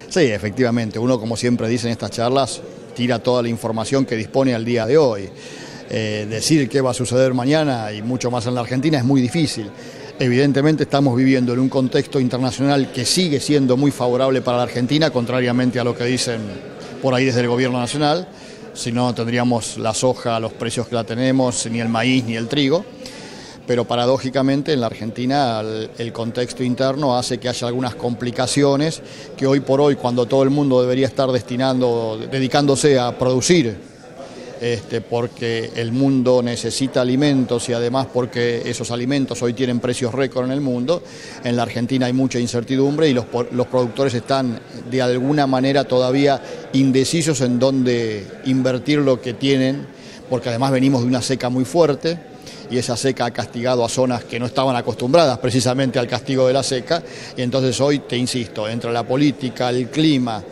Sí, efectivamente, uno, como siempre dice en estas charlas, tira toda la información que dispone al día de hoy. Decir qué va a suceder mañana y mucho más en la Argentina es muy difícil. Evidentemente estamos viviendo en un contexto internacional que sigue siendo muy favorable para la Argentina, contrariamente a lo que dicen por ahí desde el gobierno nacional. Si no, tendríamos la soja a los precios que la tenemos, ni el maíz ni el trigo. Pero paradójicamente en la Argentina el contexto interno hace que haya algunas complicaciones que hoy por hoy, cuando todo el mundo debería estar dedicándose a producir, porque el mundo necesita alimentos y además porque esos alimentos hoy tienen precios récord en el mundo, en la Argentina hay mucha incertidumbre y los productores están de alguna manera todavía indecisos en dónde invertir lo que tienen, porque además venimos de una seca muy fuerte. Y esa seca ha castigado a zonas que no estaban acostumbradas precisamente al castigo de la seca, y entonces hoy, te insisto, entre la política, el clima,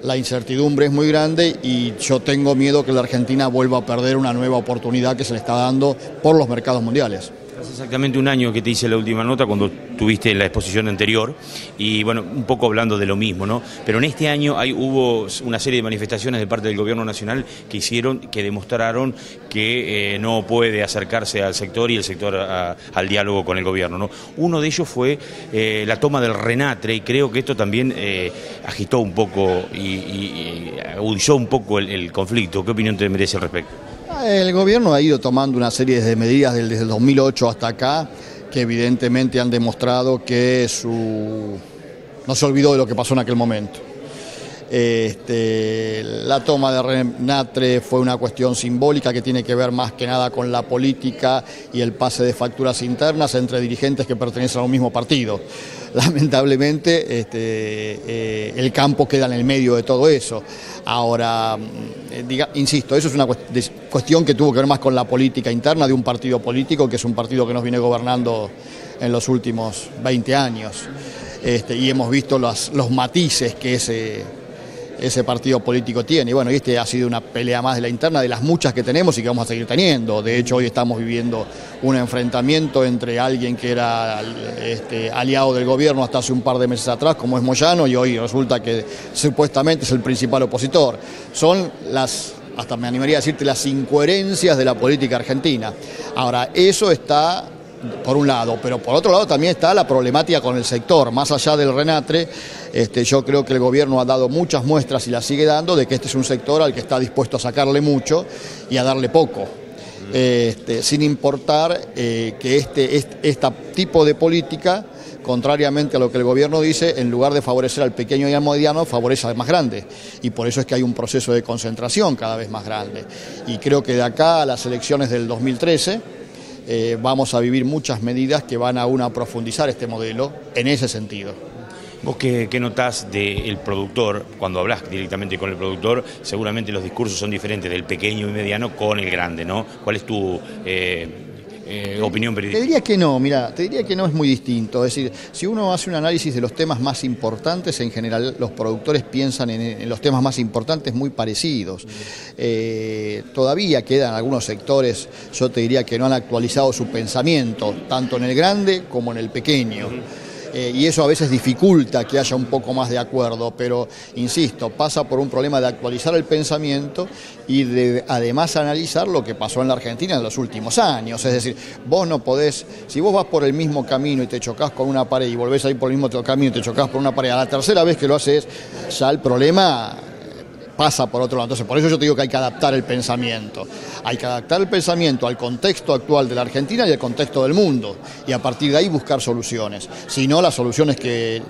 la incertidumbre es muy grande y yo tengo miedo que la Argentina vuelva a perder una nueva oportunidad que se le está dando por los mercados mundiales. Hace exactamente un año que te hice la última nota cuando tuviste la exposición anterior y bueno, un poco hablando de lo mismo, ¿no? Pero en este año hubo una serie de manifestaciones de parte del gobierno nacional que demostraron que no puede acercarse al sector y el sector al diálogo con el gobierno, ¿no? Uno de ellos fue la toma del RENATRE y creo que esto también agitó un poco y agudizó un poco el conflicto. ¿Qué opinión te merece al respecto? El gobierno ha ido tomando una serie de medidas desde el 2008 hasta acá que evidentemente han demostrado que no se olvidó de lo que pasó en aquel momento. La toma de RENATRE fue una cuestión simbólica que tiene que ver más que nada con la política y el pase de facturas internas entre dirigentes que pertenecen a un mismo partido. Lamentablemente el campo queda en el medio de todo eso. Ahora, insisto, eso es una cuestión que tuvo que ver más con la política interna de un partido político, que es un partido que nos viene gobernando en los últimos 20 años. Y hemos visto los matices que ese partido político tiene. Y bueno, ha sido una pelea más de la interna, de las muchas que tenemos y que vamos a seguir teniendo. De hecho, hoy estamos viviendo un enfrentamiento entre alguien que era aliado del gobierno hasta hace un par de meses atrás, como es Moyano, y hoy resulta que supuestamente es el principal opositor. Son hasta me animaría a decirte, las incoherencias de la política argentina. Ahora, eso está por un lado, pero por otro lado también está la problemática con el sector. Más allá del RENATRE, yo creo que el gobierno ha dado muchas muestras y las sigue dando de que este es un sector al que está dispuesto a sacarle mucho y a darle poco. Sin importar que este tipo de política, contrariamente a lo que el gobierno dice, en lugar de favorecer al pequeño y al mediano, favorece al más grande. Y por eso es que hay un proceso de concentración cada vez más grande. Y creo que de acá a las elecciones del 2013, vamos a vivir muchas medidas que van aún a profundizar este modelo en ese sentido. ¿Vos qué notás del productor? Cuando hablas directamente con el productor, seguramente los discursos son diferentes del pequeño y mediano con el grande, ¿no? ¿Cuál es tu opinión periodística? Te diría que no, mira, te diría que no es muy distinto. Es decir, si uno hace un análisis de los temas más importantes, en general los productores piensan en los temas más importantes muy parecidos. Todavía quedan algunos sectores, yo te diría que no han actualizado su pensamiento, tanto en el grande como en el pequeño. Y eso a veces dificulta que haya un poco más de acuerdo, pero insisto, pasa por un problema de actualizar el pensamiento y de además analizar lo que pasó en la Argentina en los últimos años. Es decir, vos no podés, si vos vas por el mismo camino y te chocás con una pared y volvés a ir por el mismo camino y te chocás por una pared, a la tercera vez que lo haces, ya el problema pasa por otro lado. Entonces, por eso yo te digo que hay que adaptar el pensamiento. Hay que adaptar el pensamiento al contexto actual de la Argentina y al contexto del mundo. Y a partir de ahí buscar soluciones. Si no, las soluciones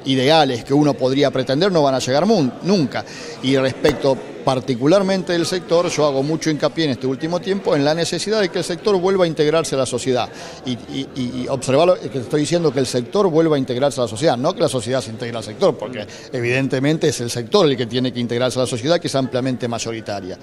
ideales que uno podría pretender no van a llegar nunca. Y respecto particularmente del sector, yo hago mucho hincapié en este último tiempo en la necesidad de que el sector vuelva a integrarse a la sociedad. Y observar lo que estoy diciendo, que el sector vuelva a integrarse a la sociedad, no que la sociedad se integre al sector, porque evidentemente es el sector el que tiene que integrarse a la sociedad, que es ampliamente mayoritaria.